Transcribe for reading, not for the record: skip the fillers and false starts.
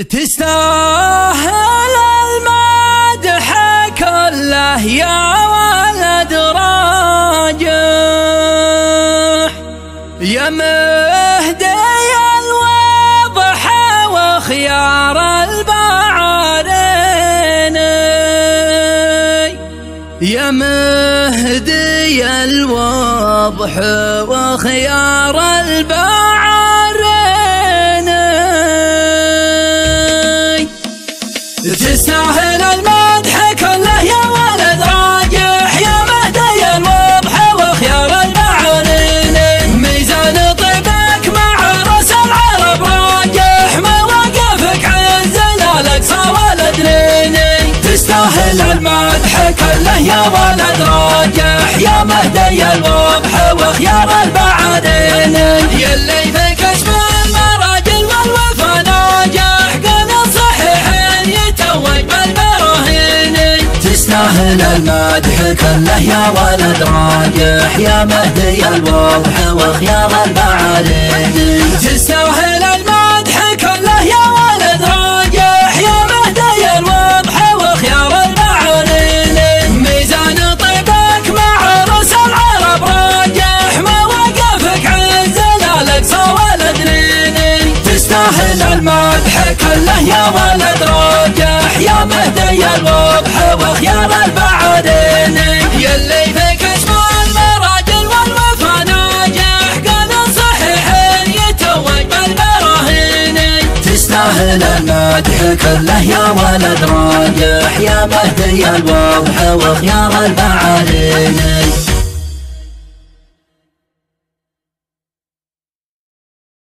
تستاهل المدح كله يا ولد راجح، يا مهدي الوضح وخيار البعارين، يا مهدي الوضح وخيار البعارين. تستاهل المدح كله يا ولد راجح، يا مهدي الوضح وخيار البعارين، ميزان طيبك مع رأس العرب راجح، مواقفك عزنا الأقصى والأدنين. تستاهل المدح كله يا ولد راجح، يا مهدي الوضح وخيار البعارين، يلي فيك اسم المراجل والوفا ناجح، قانون صحيحين يتوج بالبراهين. تستاهل المدح كله يا ولد راجح، يا مهدي الوضح وخيار البعارين. تستاهل المدح كله يا ولد راجح، يا مهدي الوضح وخيار البعارين، ميزان طيبك مع رأس العرب راجح، مواقفك عزنا الأقصى والأدنين. تستاهل المدح كله يا ولد راجح، يا مهدي الوضح وخيار البعارين، يلي فيك اسم المراجل والوفا ناجح، قانون صحيحين يتوج بالبراهين. تستاهل المدح كله يا ولد راجح، يا مهدي الوضح وخيار البعارين.